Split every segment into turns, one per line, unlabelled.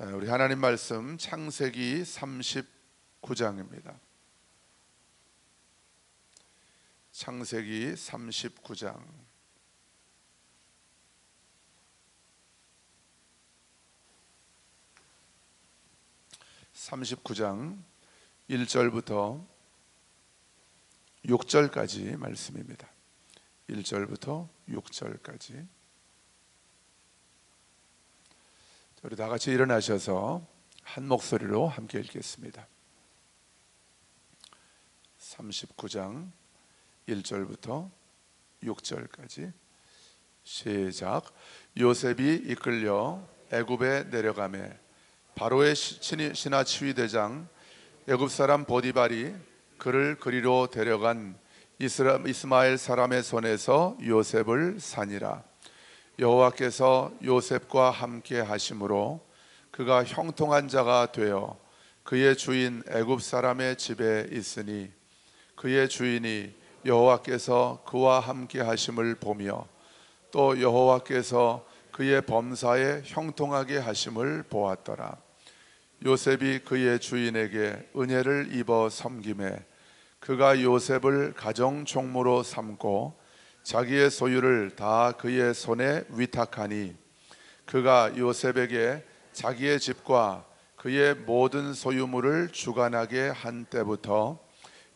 우리 하나님 말씀 창세기 39장입니다. 창세기 39장. (39장) 1절부터 6절까지 말씀입니다. 1절부터 6절까지. 우리 다 같이 일어나셔서 한 목소리로 함께 읽겠습니다. 39장 1절부터 6절까지 시작. 요셉이 이끌려 애굽에 내려가매 바로의 신하치위대장 애굽 사람 보디발이 그를 그리로 데려간 이스마엘 사람의 손에서 요셉을 산이라. 여호와께서 요셉과 함께 하심으로 그가 형통한 자가 되어 그의 주인 애굽 사람의 집에 있으니 그의 주인이 여호와께서 그와 함께 하심을 보며 또 여호와께서 그의 범사에 형통하게 하심을 보았더라. 요셉이 그의 주인에게 은혜를 입어 섬김에 그가 요셉을 가정 총무로 삼고 자기의 소유를 다 그의 손에 위탁하니 그가 요셉에게 자기의 집과 그의 모든 소유물을 주관하게 한 때부터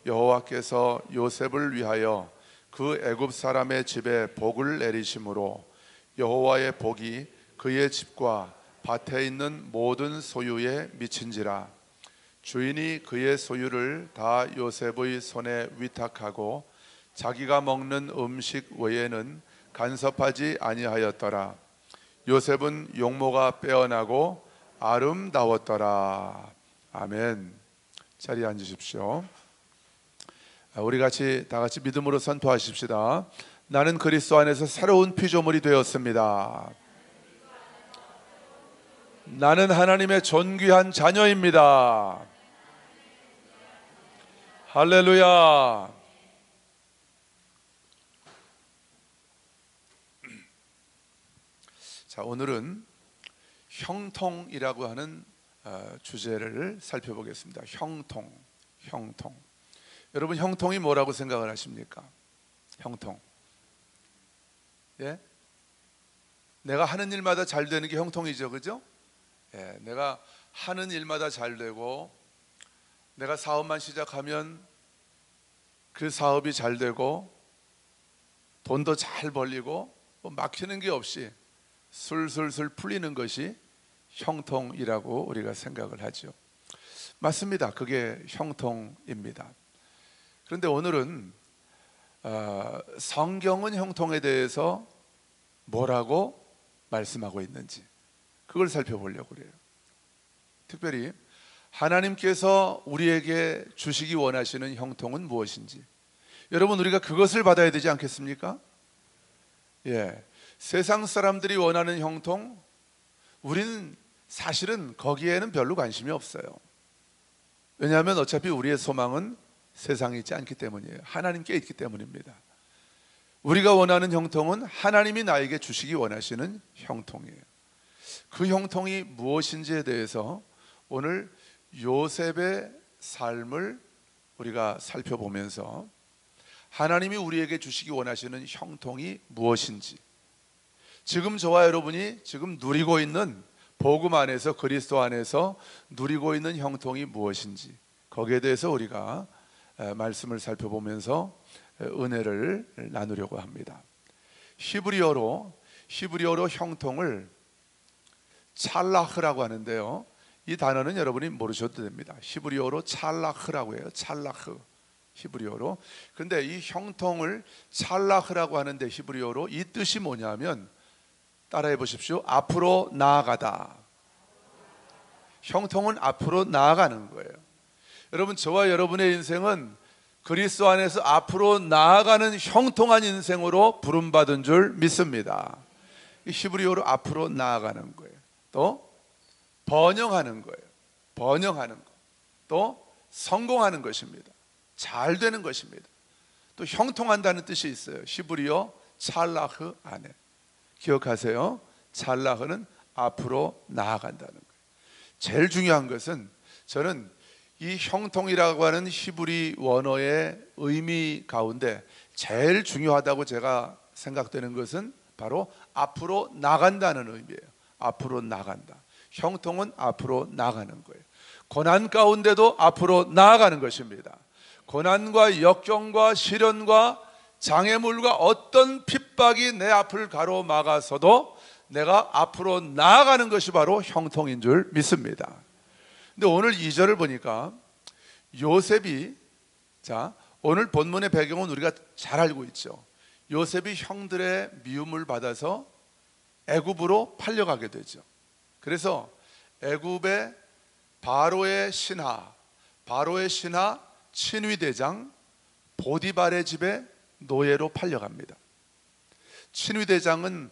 여호와께서 요셉을 위하여 그 애굽 사람의 집에 복을 내리심으로 여호와의 복이 그의 집과 밭에 있는 모든 소유에 미친지라. 주인이 그의 소유를 다 요셉의 손에 위탁하고 자기가 먹는 음식 외에는 간섭하지 아니하였더라. 요셉은 용모가 빼어나고 아름다웠더라. 아멘. 자리에 앉으십시오. 우리 다 같이 믿음으로 선포하십시다. 나는 그리스도 안에서 새로운 피조물이 되었습니다. 나는 하나님의 존귀한 자녀입니다. 할렐루야. 자, 오늘은 형통이라고 하는 주제를 살펴보겠습니다. 형통. 여러분, 형통이 뭐라고 생각을 하십니까? 형통. 예? 내가 하는 일마다 잘 되는 게 형통이죠, 그죠? 예, 내가 하는 일마다 잘 되고, 내가 사업만 시작하면 그 사업이 잘 되고, 돈도 잘 벌리고, 뭐 막히는 게 없이 술술술 풀리는 것이 형통이라고 우리가 생각을 하죠. 맞습니다. 그게 형통입니다. 그런데 오늘은 성경은 형통에 대해서 뭐라고 말씀하고 있는지 그걸 살펴보려고 그래요. 특별히 하나님께서 우리에게 주시기 원하시는 형통은 무엇인지, 여러분, 우리가 그것을 받아야 되지 않겠습니까? 예. 세상 사람들이 원하는 형통, 우리는 사실은 거기에는 별로 관심이 없어요. 왜냐하면 어차피 우리의 소망은 세상에 있지 않기 때문이에요. 하나님께 있기 때문입니다. 우리가 원하는 형통은 하나님이 나에게 주시기 원하시는 형통이에요. 그 형통이 무엇인지에 대해서 오늘 요셉의 삶을 우리가 살펴보면서 하나님이 우리에게 주시기 원하시는 형통이 무엇인지, 지금 저와 여러분이 지금 누리고 있는 복음 안에서, 그리스도 안에서 누리고 있는 형통이 무엇인지, 거기에 대해서 우리가 말씀을 살펴보면서 은혜를 나누려고 합니다. 히브리어로 형통을 찰라흐라고 하는데요, 이 단어는 여러분이 모르셔도 됩니다. 히브리어로 찰라흐라고 해요. 찰라흐, 히브리어로. 근데 이 형통을 찰라흐라고 하는데 히브리어로 이 뜻이 뭐냐면, 따라해 보십시오. 앞으로 나아가다. 형통은 앞으로 나아가는 거예요. 여러분, 저와 여러분의 인생은 그리스도 안에서 앞으로 나아가는 형통한 인생으로 부름받은 줄 믿습니다. 이 히브리어로 앞으로 나아가는 거예요. 또 번영하는 거예요. 번영하는 것. 또 성공하는 것입니다. 잘 되는 것입니다. 또 형통한다는 뜻이 있어요. 히브리어 찰라흐 안에. 기억하세요. 찰라흐는 앞으로 나아간다는 거예요. 제일 중요한 것은 저는 이 형통이라고 하는 히브리 원어의 의미 가운데 제일 중요하다고 제가 생각되는 것은 바로 앞으로 나간다는 의미예요. 앞으로 나간다. 형통은 앞으로 나가는 거예요. 고난 가운데도 앞으로 나아가는 것입니다. 고난과 역경과 시련과 장애물과 어떤 핍박이 내 앞을 가로막아서도 내가 앞으로 나아가는 것이 바로 형통인 줄 믿습니다. 근데 오늘 2절을 보니까 요셉이, 자, 오늘 본문의 배경은 우리가 잘 알고 있죠. 요셉이 형들의 미움을 받아서 애굽으로 팔려가게 되죠. 그래서 애굽의 바로의 신하 친위대장 보디발의 집에 노예로 팔려갑니다. 친위대장은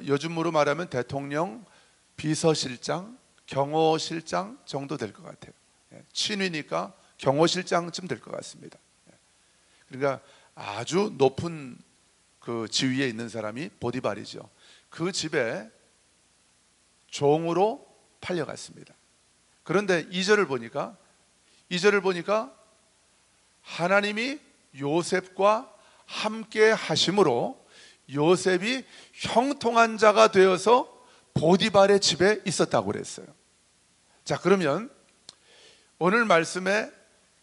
요즘으로 말하면 대통령, 비서실장, 경호실장 정도 될 것 같아요. 친위니까 경호실장쯤 될 것 같습니다. 그러니까 아주 높은 그 지위에 있는 사람이 보디발이죠. 그 집에 종으로 팔려갔습니다. 그런데 2절을 보니까 하나님이 요셉과 함께 하심으로 요셉이 형통한 자가 되어서 보디발의 집에 있었다고 그랬어요. 자, 그러면 오늘 말씀의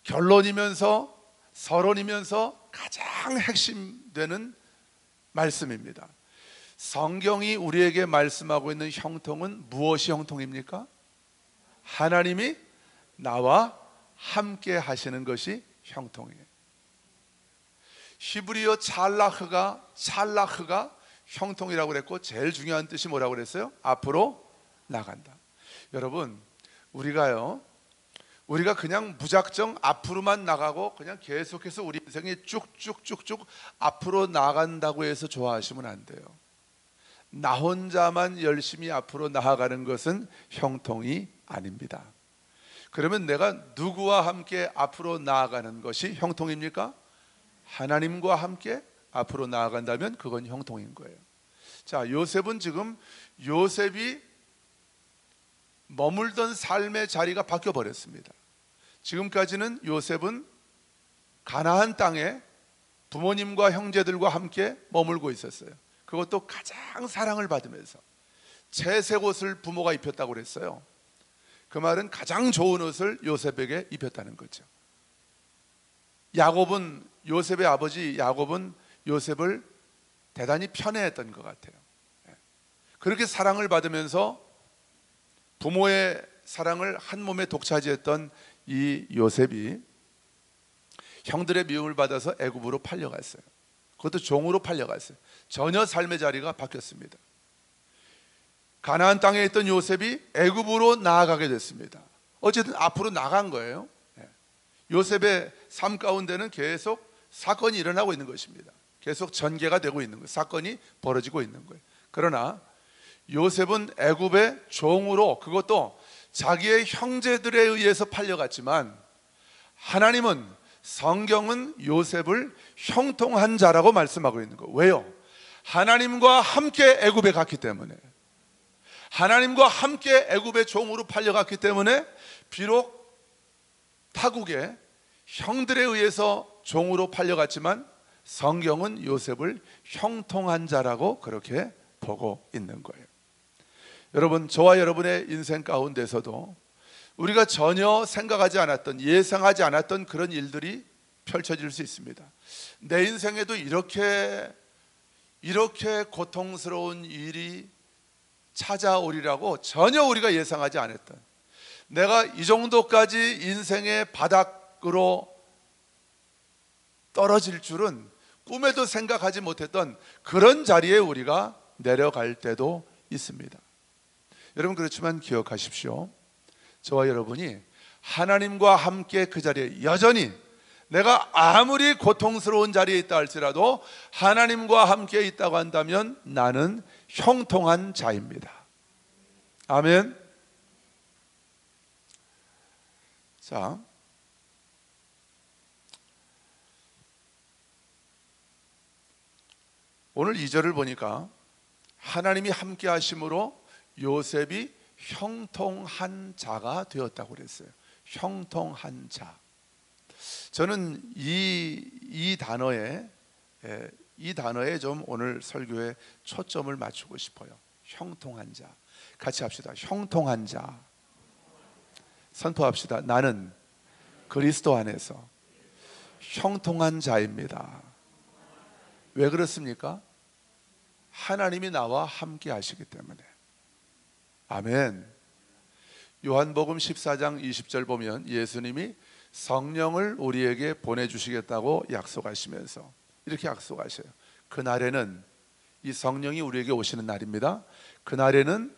결론이면서 서론이면서 가장 핵심되는 말씀입니다. 성경이 우리에게 말씀하고 있는 형통은 무엇이 형통입니까? 하나님이 나와 함께 하시는 것이 형통이에요. 히브리어 찰라흐가 형통이라고 그랬고, 제일 중요한 뜻이 뭐라고 그랬어요? 앞으로 나간다. 여러분, 우리가 그냥 무작정 앞으로만 나가고 그냥 계속해서 우리 인생이 쭉쭉쭉쭉 앞으로 나간다고 해서 좋아하시면 안 돼요. 나 혼자만 열심히 앞으로 나아가는 것은 형통이 아닙니다. 그러면 내가 누구와 함께 앞으로 나아가는 것이 형통입니까? 하나님과 함께 앞으로 나아간다면 그건 형통인 거예요. 자, 요셉은 지금 요셉이 머물던 삶의 자리가 바뀌어 버렸습니다. 지금까지는 요셉은 가나안 땅에 부모님과 형제들과 함께 머물고 있었어요. 그것도 가장 사랑을 받으면서 채색 옷을 부모가 입혔다고 그랬어요. 그 말은 가장 좋은 옷을 요셉에게 입혔다는 거죠. 요셉의 아버지 야곱은 요셉을 대단히 편애했던 것 같아요. 그렇게 사랑을 받으면서 부모의 사랑을 한 몸에 독차지했던 이 요셉이 형들의 미움을 받아서 애굽으로 팔려갔어요. 그것도 종으로 팔려갔어요. 전혀 삶의 자리가 바뀌었습니다. 가나안 땅에 있던 요셉이 애굽으로 나아가게 됐습니다. 어쨌든 앞으로 나간 거예요. 요셉의 삶 가운데는 계속 사건이 일어나고 있는 것입니다. 계속 전개가 되고 있는 거예요. 사건이 벌어지고 있는 거예요. 그러나 요셉은 애굽의 종으로, 그것도 자기의 형제들에 의해서 팔려갔지만, 하나님은, 성경은 요셉을 형통한 자라고 말씀하고 있는 거예요. 왜요? 하나님과 함께 애굽에 갔기 때문에, 하나님과 함께 애굽의 종으로 팔려갔기 때문에, 비록 타국의 형들에 의해서 종으로 팔려갔지만 성경은 요셉을 형통한 자라고 그렇게 보고 있는 거예요. 여러분, 저와 여러분의 인생 가운데서도 우리가 전혀 생각하지 않았던, 예상하지 않았던 그런 일들이 펼쳐질 수 있습니다. 내 인생에도 이렇게 고통스러운 일이 찾아오리라고 전혀 우리가 예상하지 않았던, 내가 이 정도까지 인생의 바닥으로 떨어질 줄은 꿈에도 생각하지 못했던 그런 자리에 우리가 내려갈 때도 있습니다. 여러분, 그렇지만 기억하십시오. 저와 여러분이 하나님과 함께 그 자리에 여전히, 내가 아무리 고통스러운 자리에 있다 할지라도 하나님과 함께 있다고 한다면 나는 형통한 자입니다. 아멘. 자, 오늘 2절을 보니까 하나님이 함께 하심으로 요셉이 형통한 자가 되었다고 그랬어요. 형통한 자. 저는 이 단어에 좀 오늘 설교에 초점을 맞추고 싶어요. 형통한 자. 같이 합시다. 형통한 자. 선포합시다. 나는 그리스도 안에서 형통한 자입니다. 왜 그렇습니까? 하나님이 나와 함께 하시기 때문에. 아멘. 요한복음 14장 20절 보면 예수님이 성령을 우리에게 보내주시겠다고 약속하시면서 이렇게 약속하셔요. 그날에는, 이 성령이 우리에게 오시는 날입니다. 그날에는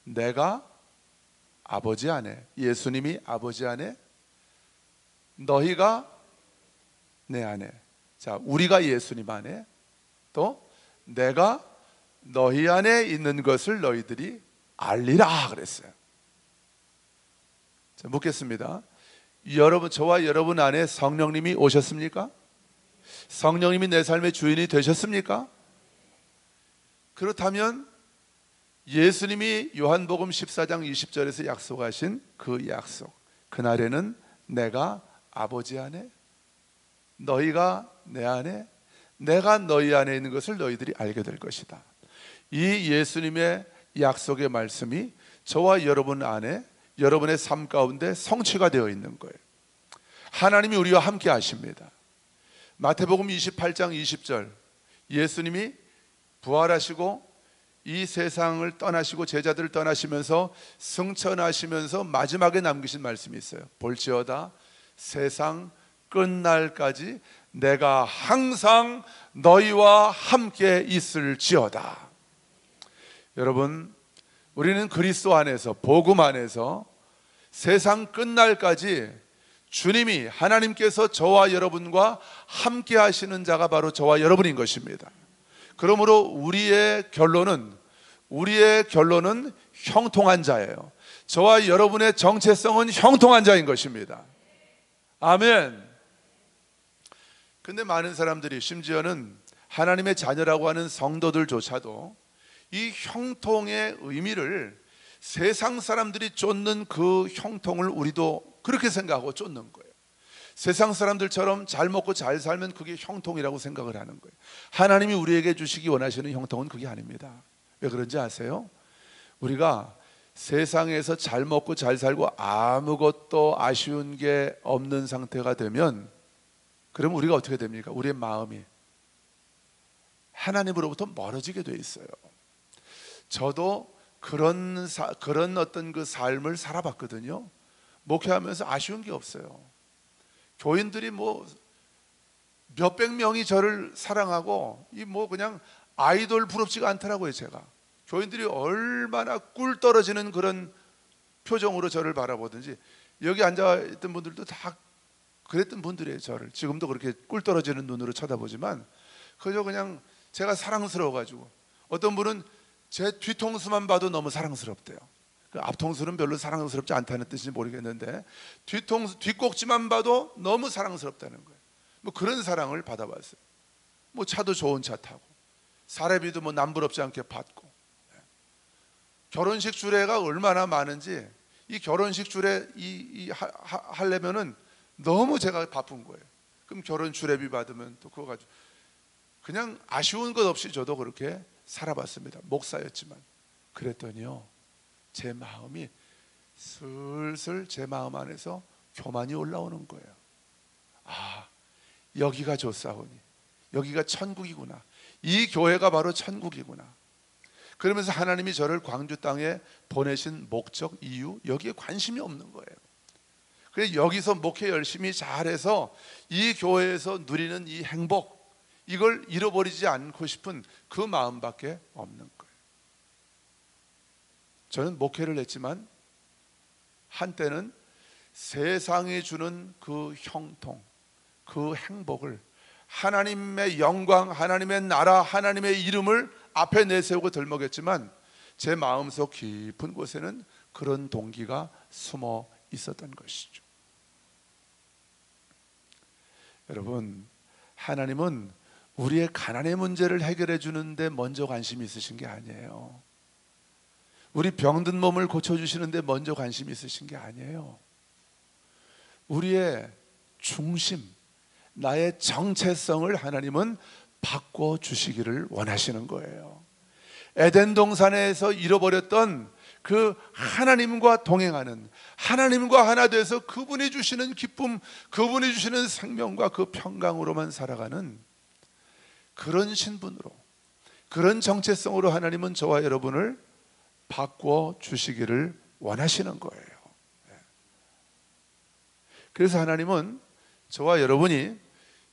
내가 아버지 안에, 예수님이 아버지 안에, 너희가 내 안에. 자, 우리가 예수님 안에, 또 내가 너희 안에 있는 것을 너희들이 알리라 그랬어요. 자, 묻겠습니다. 여러분, 저와 여러분 안에 성령님이 오셨습니까? 성령님이 내 삶의 주인이 되셨습니까? 그렇다면 예수님이 요한복음 14장 20절에서 약속하신 그 약속, 그날에는 내가 아버지 안에, 너희가 내 안에, 내가 너희 안에 있는 것을 너희들이 알게 될 것이다. 이 예수님의 약속의 말씀이 저와 여러분 안에, 여러분의 삶 가운데 성취가 되어 있는 거예요. 하나님이 우리와 함께 하십니다. 마태복음 28장 20절, 예수님이 부활하시고 이 세상을 떠나시고 제자들을 떠나시면서 승천하시면서 마지막에 남기신 말씀이 있어요. 볼지어다 세상 끝날까지 내가 항상 너희와 함께 있을지어다. 여러분, 우리는 그리스도 안에서, 복음 안에서 세상 끝날까지 주님이, 하나님께서 저와 여러분과 함께 하시는 자가 바로 저와 여러분인 것입니다. 그러므로 우리의 결론은 형통한 자예요. 저와 여러분의 정체성은 형통한 자인 것입니다. 아멘. 근데 많은 사람들이, 심지어는 하나님의 자녀라고 하는 성도들조차도 이 형통의 의미를, 세상 사람들이 쫓는 그 형통을 우리도 그렇게 생각하고 쫓는 거예요. 세상 사람들처럼 잘 먹고 잘 살면 그게 형통이라고 생각을 하는 거예요. 하나님이 우리에게 주시기 원하시는 형통은 그게 아닙니다. 왜 그런지 아세요? 우리가 세상에서 잘 먹고 잘 살고 아무것도 아쉬운 게 없는 상태가 되면, 그럼 우리가 어떻게 됩니까? 우리의 마음이 하나님으로부터 멀어지게 돼 있어요. 저도 그런 어떤 그 삶을 살아봤거든요. 목회하면서 아쉬운 게 없어요. 교인들이 뭐 몇백 명이 저를 사랑하고, 이 뭐 그냥 아이돌 부럽지가 않더라고요. 제가, 교인들이 얼마나 꿀 떨어지는 그런 표정으로 저를 바라보든지, 여기 앉아있던 분들도 다 그랬던 분들이에요. 저를 지금도 그렇게 꿀 떨어지는 눈으로 쳐다보지만, 그저 그냥 제가 사랑스러워가지고, 어떤 분은 제 뒤통수만 봐도 너무 사랑스럽대요. 앞통수는 별로 사랑스럽지 않다는 뜻인지 모르겠는데, 뒷꼭지만 봐도 너무 사랑스럽다는 거예요. 뭐 그런 사랑을 받아봤어요. 뭐 차도 좋은 차 타고, 사례비도 뭐 남부럽지 않게 받고, 결혼식 주례가 얼마나 많은지, 이 결혼식 주례 하려면은 너무 제가 바쁜 거예요. 그럼 결혼 주례비 받으면 또 그거 가지고 그냥 아쉬운 것 없이 저도 그렇게 살아봤습니다. 목사였지만. 그랬더니요, 제 마음이 슬슬 제 마음 안에서 교만이 올라오는 거예요. 아, 여기가 좋사오니, 여기가 천국이구나, 이 교회가 바로 천국이구나. 그러면서 하나님이 저를 광주 땅에 보내신 목적, 이유, 여기에 관심이 없는 거예요. 그래서 여기서 목회 열심히 잘해서 이 교회에서 누리는 이 행복, 이걸 잃어버리지 않고 싶은 그 마음밖에 없는 거예요. 저는 목회를 했지만 한때는 세상이 주는 그 형통, 그 행복을, 하나님의 영광, 하나님의 나라, 하나님의 이름을 앞에 내세우고 들먹였지만, 제 마음속 깊은 곳에는 그런 동기가 숨어 있었던 것이죠. 여러분, 하나님은 우리의 가난의 문제를 해결해 주는데 먼저 관심이 있으신 게 아니에요. 우리 병든 몸을 고쳐주시는데 먼저 관심 있으신 게 아니에요. 우리의 중심, 나의 정체성을 하나님은 바꿔주시기를 원하시는 거예요. 에덴 동산에서 잃어버렸던 그 하나님과 동행하는, 하나님과 하나 돼서 그분이 주시는 기쁨, 그분이 주시는 생명과 그 평강으로만 살아가는 그런 신분으로, 그런 정체성으로 하나님은 저와 여러분을 바꿔주시기를 원하시는 거예요. 그래서 하나님은 저와 여러분이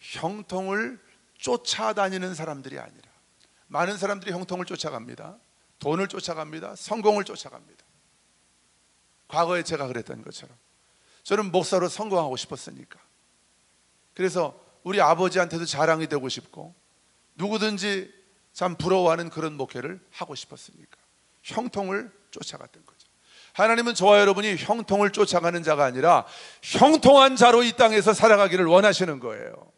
형통을 쫓아다니는 사람들이 아니라, 많은 사람들이 형통을 쫓아갑니다. 돈을 쫓아갑니다. 성공을 쫓아갑니다. 과거에 제가 그랬던 것처럼 저는 목사로 성공하고 싶었으니까, 그래서 우리 아버지한테도 자랑이 되고 싶고 누구든지 참 부러워하는 그런 목회를 하고 싶었으니까 형통을 쫓아갔던 거죠. 하나님은 저와 여러분이 형통을 쫓아가는 자가 아니라 형통한 자로 이 땅에서 살아가기를 원하시는 거예요.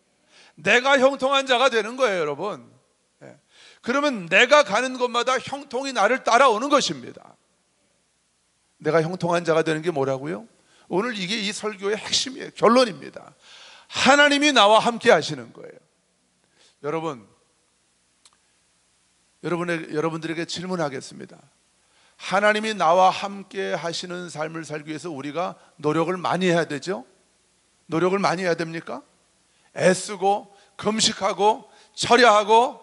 내가 형통한 자가 되는 거예요, 여러분. 그러면 내가 가는 곳마다 형통이 나를 따라오는 것입니다. 내가 형통한 자가 되는 게 뭐라고요? 오늘 이게 이 설교의 핵심이에요. 결론입니다. 하나님이 나와 함께 하시는 거예요. 여러분들에게 질문하겠습니다. 하나님이 나와 함께 하시는 삶을 살기 위해서 우리가 노력을 많이 해야 되죠? 노력을 많이 해야 됩니까? 애쓰고 금식하고 철야하고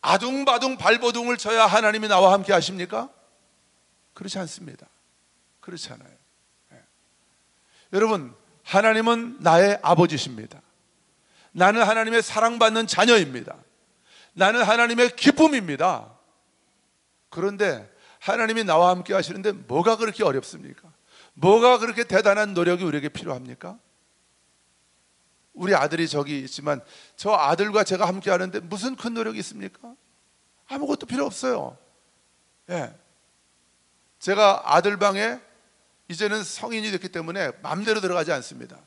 아둥바둥 발버둥을 쳐야 하나님이 나와 함께 하십니까? 그렇지 않습니다. 그렇지 않아요. 여러분, 하나님은 나의 아버지십니다. 나는 하나님의 사랑받는 자녀입니다. 나는 하나님의 기쁨입니다. 그런데 하나님이 나와 함께 하시는데 뭐가 그렇게 어렵습니까? 뭐가 그렇게 대단한 노력이 우리에게 필요합니까? 우리 아들이 저기 있지만 저 아들과 제가 함께 하는데 무슨 큰 노력이 있습니까? 아무것도 필요 없어요. 제가 아들 방에 이제는 성인이 됐기 때문에 마음대로 들어가지 않습니다.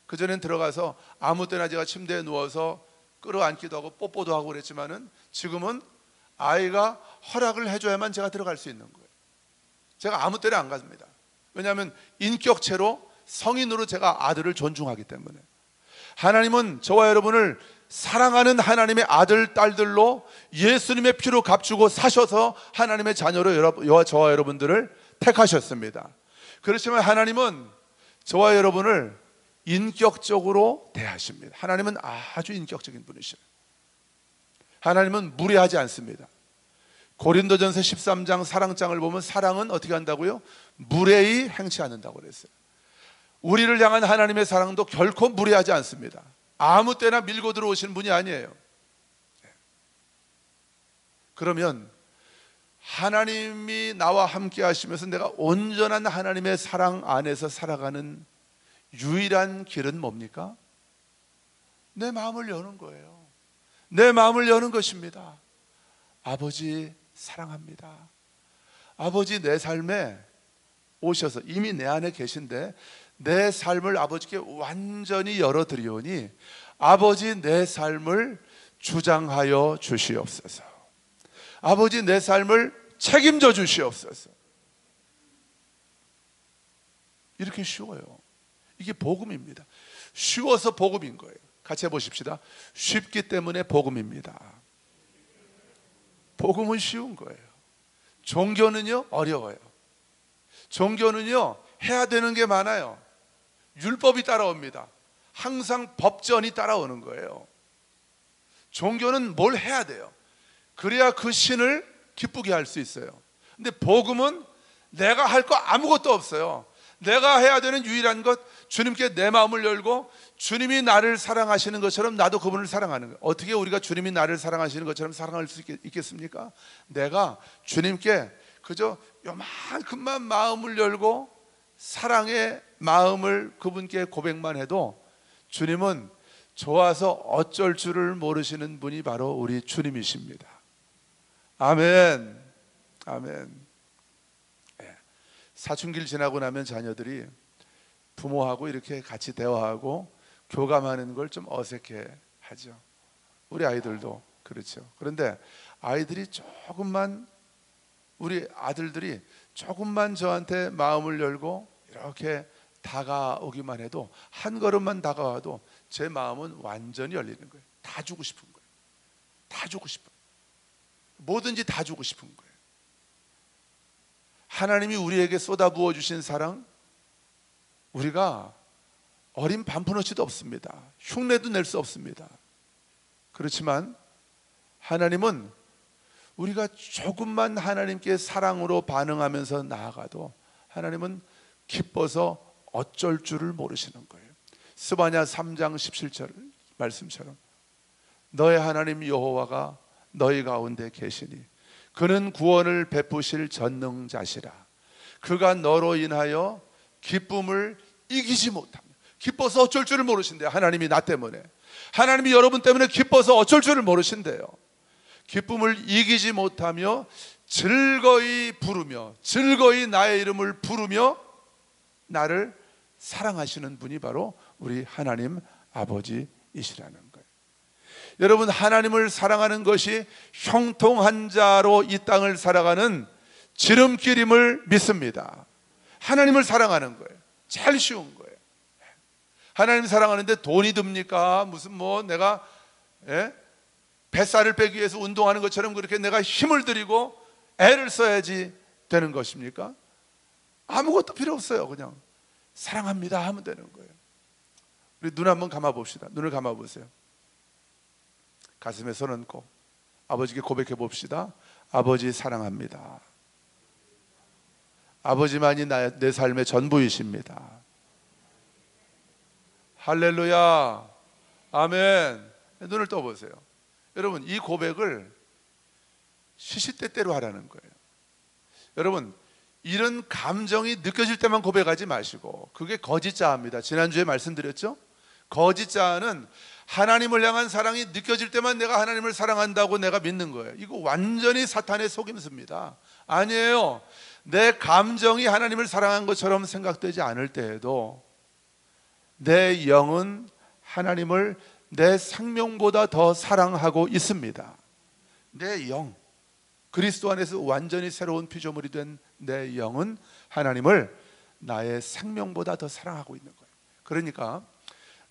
그전엔 들어가서 아무 때나 제가 침대에 누워서 끌어안기도 하고 뽀뽀도 하고 그랬지만은 지금은 아이가 허락을 해줘야만 제가 들어갈 수 있는 거예요. 제가 아무 때나 안 갑니다. 왜냐하면 인격체로 성인으로 제가 아들을 존중하기 때문에. 하나님은 저와 여러분을 사랑하는 하나님의 아들, 딸들로 예수님의 피로 값주고 사셔서 하나님의 자녀로 저와 여러분들을 택하셨습니다. 그렇지만 하나님은 저와 여러분을 인격적으로 대하십니다. 하나님은 아주 인격적인 분이시죠. 하나님은 무례하지 않습니다. 고린도전서 13장 사랑장을 보면 사랑은 어떻게 한다고요? 무례히 행치 않는다고 그랬어요. 우리를 향한 하나님의 사랑도 결코 무례하지 않습니다. 아무 때나 밀고 들어오시는 분이 아니에요. 그러면 하나님이 나와 함께 하시면서 내가 온전한 하나님의 사랑 안에서 살아가는 유일한 길은 뭡니까? 내 마음을 여는 거예요. 내 마음을 여는 것입니다. 아버지 사랑합니다. 아버지 내 삶에 오셔서 이미 내 안에 계신데 내 삶을 아버지께 완전히 열어드리오니 아버지 내 삶을 주장하여 주시옵소서. 아버지 내 삶을 책임져 주시옵소서. 이렇게 쉬워요. 이게 복음입니다. 쉬워서 복음인 거예요. 같이 해보십시다. 쉽기 때문에 복음입니다. 복음은 쉬운 거예요. 종교는요 어려워요. 종교는요 해야 되는 게 많아요. 율법이 따라옵니다. 항상 법전이 따라오는 거예요. 종교는 뭘 해야 돼요. 그래야 그 신을 기쁘게 할 수 있어요. 근데 복음은 내가 할 거 아무것도 없어요. 내가 해야 되는 유일한 것, 주님께 내 마음을 열고 주님이 나를 사랑하시는 것처럼 나도 그분을 사랑하는 거예요. 어떻게 우리가 주님이 나를 사랑하시는 것처럼 사랑할 수 있겠습니까? 내가 주님께 그저 요만큼만 마음을 열고 사랑의 마음을 그분께 고백만 해도 주님은 좋아서 어쩔 줄을 모르시는 분이 바로 우리 주님이십니다. 아멘. 아멘. 사춘기를 지나고 나면 자녀들이 부모하고 이렇게 같이 대화하고 교감하는 걸 좀 어색해 하죠. 우리 아이들도 그렇죠. 그런데 아이들이 조금만 우리 아들들이 조금만 저한테 마음을 열고 이렇게 다가오기만 해도, 한 걸음만 다가와도 제 마음은 완전히 열리는 거예요. 다 주고 싶은 거예요. 다 주고 싶어요. 뭐든지 다 주고 싶은 거예요. 하나님이 우리에게 쏟아부어 주신 사랑, 우리가 어린 반푼어치도 없습니다. 흉내도 낼 수 없습니다. 그렇지만 하나님은 우리가 조금만 하나님께 사랑으로 반응하면서 나아가도 하나님은 기뻐서 어쩔 줄을 모르시는 거예요. 스바냐 3장 17절 말씀처럼 너의 하나님 여호와가 너희 가운데 계시니 그는 구원을 베푸실 전능자시라. 그가 너로 인하여 기쁨을 이기지 못하며, 기뻐서 어쩔 줄을 모르신대요. 하나님이 나 때문에, 하나님이 여러분 때문에 기뻐서 어쩔 줄을 모르신대요. 기쁨을 이기지 못하며 즐거이 부르며, 즐거이 나의 이름을 부르며 나를 사랑하시는 분이 바로 우리 하나님 아버지이시라는 거예요. 여러분, 하나님을 사랑하는 것이 형통한 자로 이 땅을 살아가는 지름길임을 믿습니다. 하나님을 사랑하는 거예요. 제일 쉬운 거예요. 하나님 사랑하는데 돈이 듭니까? 무슨 내가 뱃살을 빼기 위해서 운동하는 것처럼 그렇게 내가 힘을 들이고 애를 써야지 되는 것입니까? 아무것도 필요 없어요. 그냥 사랑합니다 하면 되는 거예요. 우리 눈 한번 감아 봅시다. 눈을 감아 보세요. 가슴에 손 얹고 아버지께 고백해 봅시다. 아버지 사랑합니다. 아버지만이 내 삶의 전부이십니다. 할렐루야, 아멘. 눈을 떠보세요. 여러분, 이 고백을 시시때때로 하라는 거예요. 여러분, 이런 감정이 느껴질 때만 고백하지 마시고, 그게 거짓자아입니다. 지난주에 말씀드렸죠? 거짓자아는 하나님을 향한 사랑이 느껴질 때만 내가 하나님을 사랑한다고 내가 믿는 거예요. 이거 완전히 사탄의 속임수입니다. 아니에요. 내 감정이 하나님을 사랑한 것처럼 생각되지 않을 때에도 내 영은 하나님을 내 생명보다 더 사랑하고 있습니다. 내 영, 그리스도 안에서 완전히 새로운 피조물이 된 내 영은 하나님을 나의 생명보다 더 사랑하고 있는 거예요. 그러니까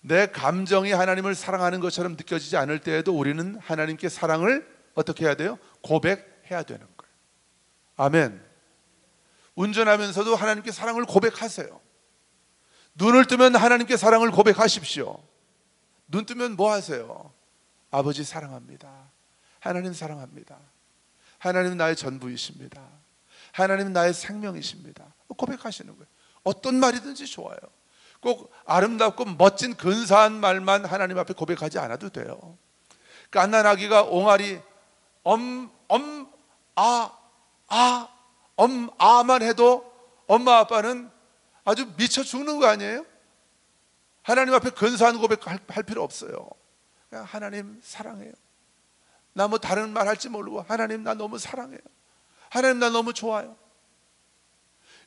내 감정이 하나님을 사랑하는 것처럼 느껴지지 않을 때에도 우리는 하나님께 사랑을 어떻게 해야 돼요? 고백해야 되는 거예요. 아멘. 운전하면서도 하나님께 사랑을 고백하세요. 눈을 뜨면 하나님께 사랑을 고백하십시오. 눈 뜨면 뭐 하세요? 아버지 사랑합니다. 하나님 사랑합니다. 하나님 나의 전부이십니다. 하나님 나의 생명이십니다. 고백하시는 거예요. 어떤 말이든지 좋아요. 꼭 아름답고 멋진 근사한 말만 하나님 앞에 고백하지 않아도 돼요. 갓난아기가 옹알이 아만 해도 엄마 아빠는 아주 미쳐 죽는 거 아니에요? 하나님 앞에 근사한 고백할 필요 없어요. 그냥 하나님 사랑해요. 나 다른 말 할지 모르고 하나님 나 너무 사랑해요. 하나님 나 너무 좋아요.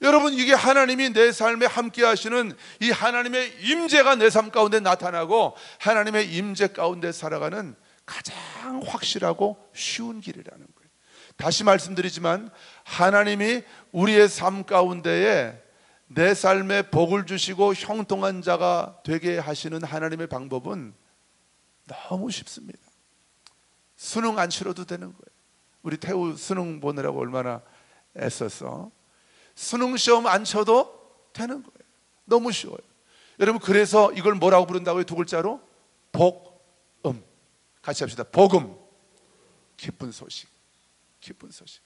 여러분, 이게 하나님이 내 삶에 함께 하시는 이 하나님의 임재가 내 삶 가운데 나타나고 하나님의 임재 가운데 살아가는 가장 확실하고 쉬운 길이라는 거예요. 다시 말씀드리지만 하나님이 우리의 삶 가운데에 내 삶에 복을 주시고 형통한 자가 되게 하시는 하나님의 방법은 너무 쉽습니다. 수능 안 치러도 되는 거예요. 우리 태우 수능 보느라고 얼마나 애썼어. 수능 시험 안 쳐도 되는 거예요. 너무 쉬워요. 여러분, 그래서 이걸 뭐라고 부른다고요? 두 글자로? 복음. 같이 합시다. 복음. 기쁜 소식. 기쁜 소식.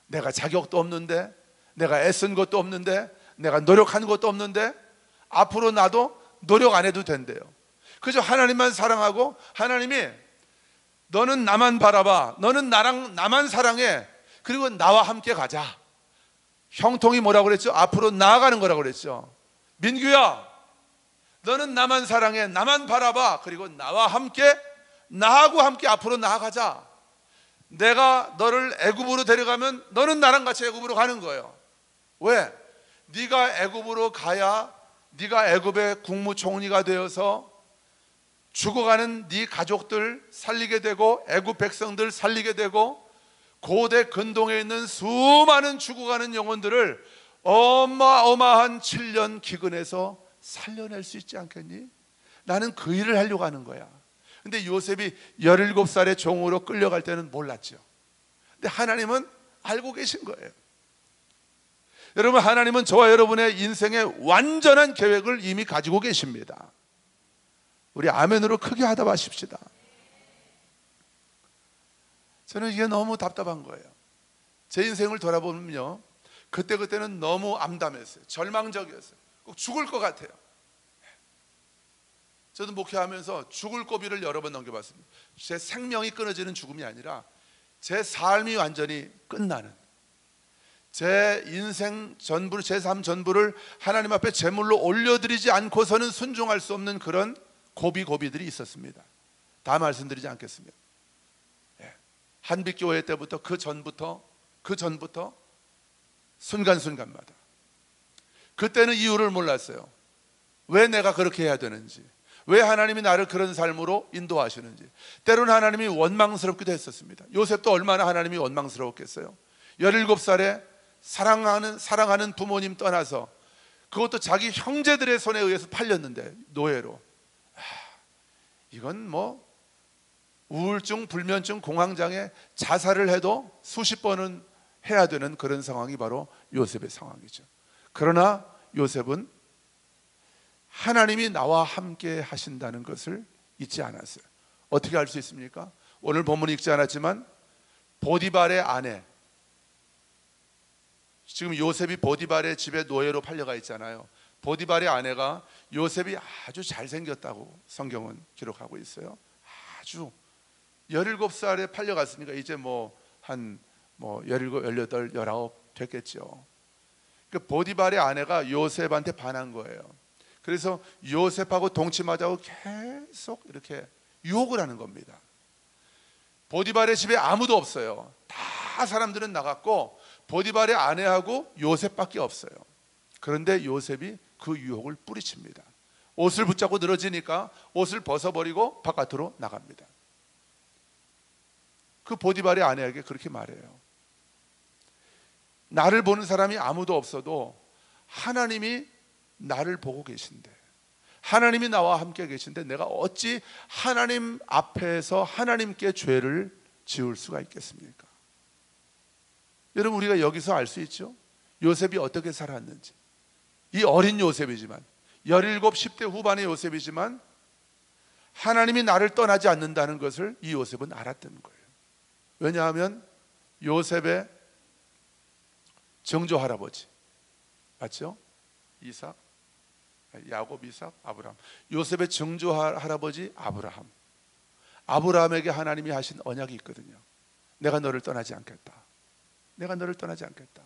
내가 자격도 없는데, 내가 애쓴 것도 없는데, 내가 노력한 것도 없는데 앞으로 나도 노력 안 해도 된대요. 그저 하나님만 사랑하고, 하나님이 너는 나만 바라봐, 너는 나만 사랑해, 그리고 나와 함께 가자. 형통이 뭐라고 그랬죠? 앞으로 나아가는 거라고 그랬죠. 민규야, 너는 나만 사랑해, 나만 바라봐, 그리고 나와 함께, 나하고 함께 앞으로 나아가자. 내가 너를 애굽으로 데려가면 너는 나랑 같이 애굽으로 가는 거예요. 왜? 네가 애굽으로 가야 네가 애굽의 국무총리가 되어서 죽어가는 네 가족들 살리게 되고 애굽 백성들 살리게 되고 고대 근동에 있는 수많은 죽어가는 영혼들을 어마어마한 7년 기근에서 살려낼 수 있지 않겠니? 나는 그 일을 하려고 하는 거야. 근데 요셉이 17살의 종으로 끌려갈 때는 몰랐죠. 근데 하나님은 알고 계신 거예요. 여러분, 하나님은 저와 여러분의 인생의 완전한 계획을 이미 가지고 계십니다. 우리 아멘으로 크게 하다 마십시다. 저는 이게 너무 답답한 거예요. 제 인생을 돌아보면요, 그때는 너무 암담했어요. 절망적이었어요. 꼭 죽을 것 같아요. 저도 목회하면서 죽을 고비를 여러 번 넘겨봤습니다. 제 생명이 끊어지는 죽음이 아니라 제 삶이 완전히 끝나는, 제 인생 전부를, 제 삶 전부를 하나님 앞에 제물로 올려드리지 않고서는 순종할 수 없는 그런 고비들이 있었습니다. 다 말씀드리지 않겠습니다. 한빛교회 때부터 그 전부터 순간순간마다, 그때는 이유를 몰랐어요. 왜 내가 그렇게 해야 되는지, 왜 하나님이 나를 그런 삶으로 인도하시는지. 때로는 하나님이 원망스럽기도 했었습니다. 요셉도 얼마나 하나님이 원망스러웠겠어요. 17살에 사랑하는 부모님 떠나서, 그것도 자기 형제들의 손에 의해서 팔렸는데, 노예로. 이건 뭐 우울증, 불면증, 공황장애, 자살을 해도 수십 번은 해야 되는 그런 상황이 바로 요셉의 상황이죠. 그러나 요셉은 하나님이 나와 함께 하신다는 것을 잊지 않았어요. 어떻게 알 수 있습니까? 오늘 본문이 읽지 않았지만 보디발의 아내, 지금 요셉이 보디발의 집에 노예로 팔려가 있잖아요. 보디발의 아내가 요셉이 아주 잘생겼다고 성경은 기록하고 있어요. 아주 17살에 팔려갔으니까 이제 한 17, 18, 19 됐겠죠. 그 보디발의 아내가 요셉한테 반한 거예요. 그래서 요셉하고 동침하자고 계속 이렇게 유혹을 하는 겁니다. 보디발의 집에 아무도 없어요. 다 사람들은 나갔고 보디발의 아내하고 요셉밖에 없어요. 그런데 요셉이 그 유혹을 뿌리칩니다. 옷을 붙잡고 늘어지니까 옷을 벗어버리고 바깥으로 나갑니다. 그 보디발의 아내에게 그렇게 말해요. 나를 보는 사람이 아무도 없어도 하나님이 나를 보고 계신데, 하나님이 나와 함께 계신데 내가 어찌 하나님 앞에서 하나님께 죄를 지을 수가 있겠습니까? 여러분, 우리가 여기서 알 수 있죠? 요셉이 어떻게 살았는지. 이 어린 요셉이지만, 17, 10대 후반의 요셉이지만 하나님이 나를 떠나지 않는다는 것을 이 요셉은 알았던 거예요. 왜냐하면 요셉의 증조 할아버지, 맞죠? 이삭, 야곱, 이삭, 아브라함. 요셉의 증조 할아버지 아브라함에게 하나님이 하신 언약이 있거든요. 내가 너를 떠나지 않겠다. 내가 너를 떠나지 않겠다.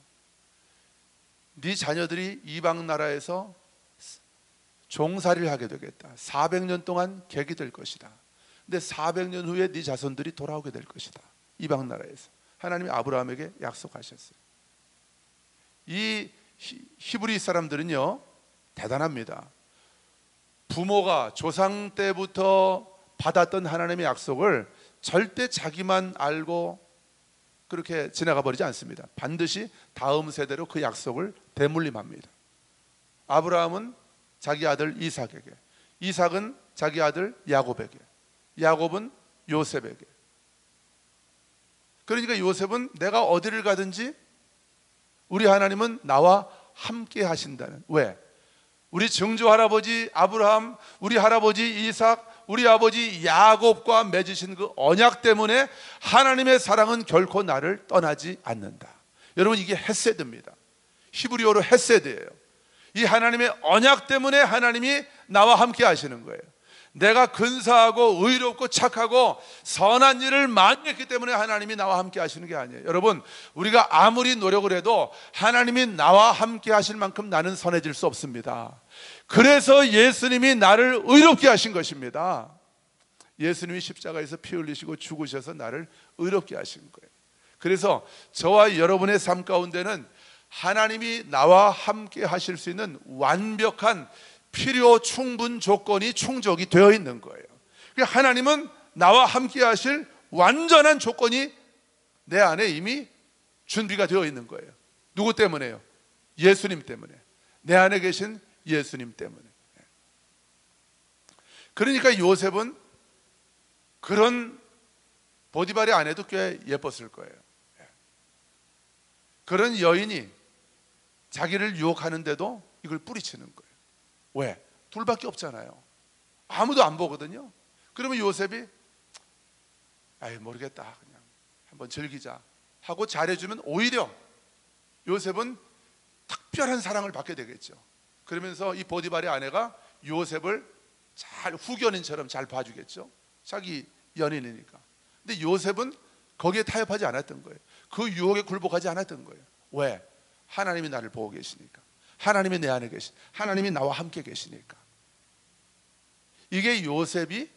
네 자녀들이 이방 나라에서 종살이를 하게 되겠다. 400년 동안 객이 될 것이다. 근데 400년 후에 네 자손들이 돌아오게 될 것이다. 이방 나라에서 하나님이 아브라함에게 약속하셨어요. 이 히브리 사람들은요, 대단합니다. 부모가 조상 때부터 받았던 하나님의 약속을 절대 자기만 알고 그렇게 지나가 버리지 않습니다. 반드시 다음 세대로 그 약속을 대물림합니다. 아브라함은 자기 아들 이삭에게, 이삭은 자기 아들 야곱에게, 야곱은 요셉에게. 그러니까 요셉은 내가 어디를 가든지 우리 하나님은 나와 함께 하신다는. 왜? 우리 증조 할아버지 아브라함, 우리 할아버지 이삭, 우리 아버지 야곱과 맺으신 그 언약 때문에 하나님의 사랑은 결코 나를 떠나지 않는다. 여러분, 이게 헤세드입니다. 히브리어로 헤세드예요. 이 하나님의 언약 때문에 하나님이 나와 함께 하시는 거예요. 내가 근사하고 의롭고 착하고 선한 일을 많이 했기 때문에 하나님이 나와 함께 하시는 게 아니에요. 여러분, 우리가 아무리 노력을 해도 하나님이 나와 함께 하실 만큼 나는 선해질 수 없습니다. 그래서 예수님이 나를 의롭게 하신 것입니다. 예수님이 십자가에서 피 흘리시고 죽으셔서 나를 의롭게 하신 거예요. 그래서 저와 여러분의 삶 가운데는 하나님이 나와 함께 하실 수 있는 완벽한 필요 충분 조건이 충족이 되어 있는 거예요. 하나님은 나와 함께 하실 완전한 조건이 내 안에 이미 준비가 되어 있는 거예요. 누구 때문에요? 예수님 때문에. 내 안에 계신 예수님 때문에. 그러니까 요셉은 그런 보디발의 아내도 꽤 예뻤을 거예요. 그런 여인이 자기를 유혹하는데도 이걸 뿌리치는 거예요. 왜? 둘밖에 없잖아요. 아무도 안 보거든요. 그러면 요셉이 아이 모르겠다, 그냥 한번 즐기자 하고 잘해주면 오히려 요셉은 특별한 사랑을 받게 되겠죠. 그러면서 이 보디발의 아내가 요셉을 잘 후견인처럼 잘 봐주겠죠. 자기 연인이니까. 근데 요셉은 거기에 타협하지 않았던 거예요. 그 유혹에 굴복하지 않았던 거예요. 왜? 하나님이 나를 보고 계시니까. 하나님이 내 안에 계시, 하나님이 나와 함께 계시니까. 이게 요셉이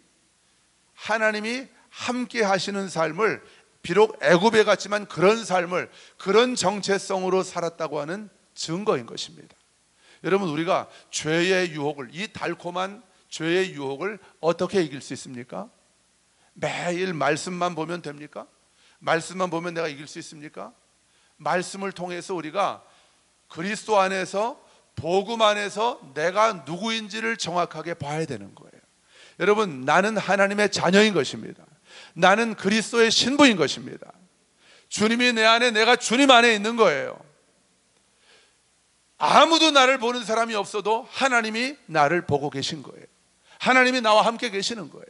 하나님이 함께 하시는 삶을, 비록 애굽에 갔지만 그런 삶을, 그런 정체성으로 살았다고 하는 증거인 것입니다. 여러분, 우리가 죄의 유혹을, 이 달콤한 죄의 유혹을 어떻게 이길 수 있습니까? 매일 말씀만 보면 됩니까? 말씀만 보면 내가 이길 수 있습니까? 말씀을 통해서 우리가 그리스도 안에서, 복음 안에서 내가 누구인지를 정확하게 봐야 되는 거예요. 여러분, 나는 하나님의 자녀인 것입니다. 나는 그리스도의 신부인 것입니다. 주님이 내 안에, 내가 주님 안에 있는 거예요. 아무도 나를 보는 사람이 없어도 하나님이 나를 보고 계신 거예요. 하나님이 나와 함께 계시는 거예요.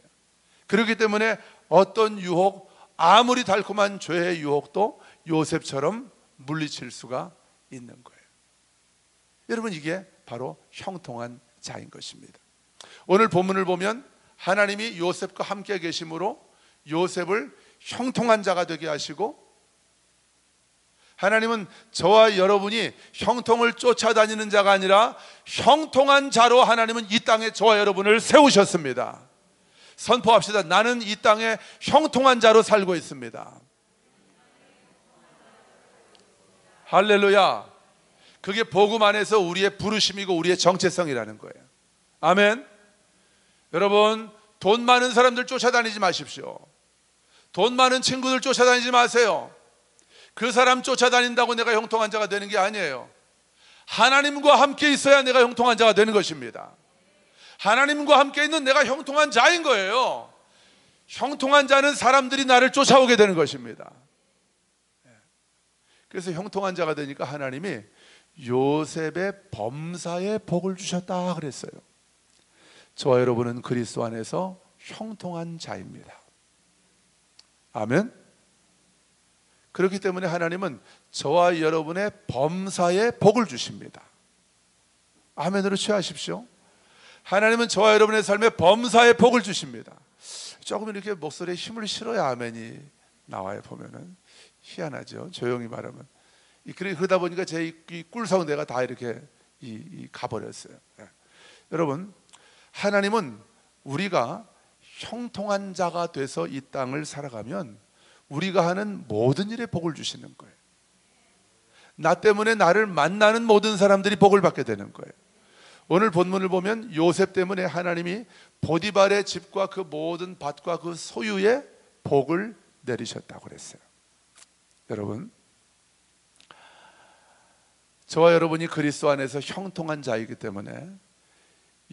그렇기 때문에 어떤 유혹, 아무리 달콤한 죄의 유혹도 요셉처럼 물리칠 수가 있는 거예요. 여러분, 이게 바로 형통한 자인 것입니다. 오늘 본문을 보면 하나님이 요셉과 함께 계심으로 요셉을 형통한 자가 되게 하시고, 하나님은 저와 여러분이 형통을 쫓아다니는 자가 아니라 형통한 자로 하나님은 이 땅에 저와 여러분을 세우셨습니다. 선포합시다. 나는 이 땅에 형통한 자로 살고 있습니다. 할렐루야. 그게 복음 안에서 우리의 부르심이고 우리의 정체성이라는 거예요. 아멘. 여러분, 돈 많은 사람들 쫓아다니지 마십시오. 돈 많은 친구들 쫓아다니지 마세요. 그 사람 쫓아다닌다고 내가 형통한 자가 되는 게 아니에요. 하나님과 함께 있어야 내가 형통한 자가 되는 것입니다. 하나님과 함께 있는 내가 형통한 자인 거예요. 형통한 자는 사람들이 나를 쫓아오게 되는 것입니다. 그래서 형통한 자가 되니까 하나님이 요셉의 범사에 복을 주셨다 그랬어요. 저와 여러분은 그리스도 안에서 형통한 자입니다. 아멘. 그렇기 때문에 하나님은 저와 여러분의 범사에 복을 주십니다. 아멘으로 취하십시오. 하나님은 저와 여러분의 삶에 범사에 복을 주십니다. 조금 이렇게 목소리에 힘을 실어야 아멘이 나와요. 보면은 희한하죠. 조용히 말하면. 그러다 보니까 제 이 꿀성대가 다 이렇게 가버렸어요. 여러분, 하나님은 우리가 형통한 자가 돼서 이 땅을 살아가면 우리가 하는 모든 일에 복을 주시는 거예요. 나 때문에 나를 만나는 모든 사람들이 복을 받게 되는 거예요. 오늘 본문을 보면 요셉 때문에 하나님이 보디발의 집과 그 모든 밭과 그 소유에 복을 내리셨다고 그랬어요. 여러분, 저와 여러분이 그리스도 안에서 형통한 자이기 때문에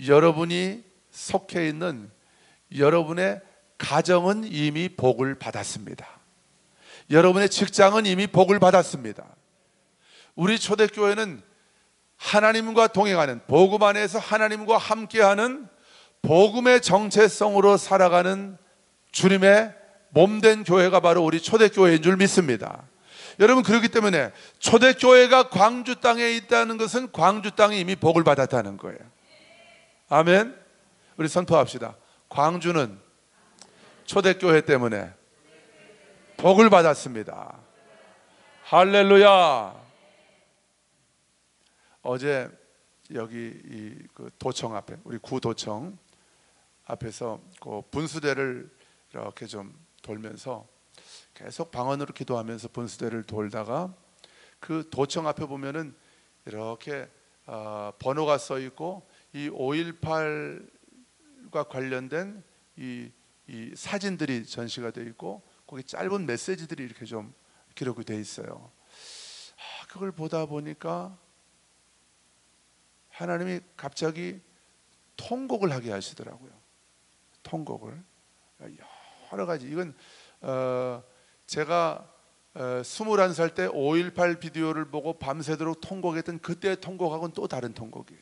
여러분이 속해 있는 여러분의 가정은 이미 복을 받았습니다. 여러분의 직장은 이미 복을 받았습니다. 우리 초대교회는 하나님과 동행하는, 복음 안에서 하나님과 함께하는 복음의 정체성으로 살아가는 주님의 몸된 교회가 바로 우리 초대교회인 줄 믿습니다. 여러분, 그렇기 때문에 초대교회가 광주 땅에 있다는 것은 광주 땅이 이미 복을 받았다는 거예요. 아멘. 우리 선포합시다. 광주는 초대교회 때문에 복을 받았습니다. 할렐루야. 어제 여기 그 도청 앞에, 우리 구도청 앞에서 그 분수대를 이렇게 좀 돌면서 계속 방언으로 기도하면서 분수대를 돌다가 그 도청 앞에 보면은 이렇게 번호가 써 있고 이 5.18과 관련된 이 사진들이 전시가 되어 있고 거기 짧은 메시지들이 이렇게 좀 기록이 돼 있어요. 그걸 보다 보니까 하나님이 갑자기 통곡을 하게 하시더라고요. 통곡을. 여러 가지. 이건 제가 21살 때 5.18 비디오를 보고 밤새도록 통곡했던 그때의 통곡하고는 또 다른 통곡이에요.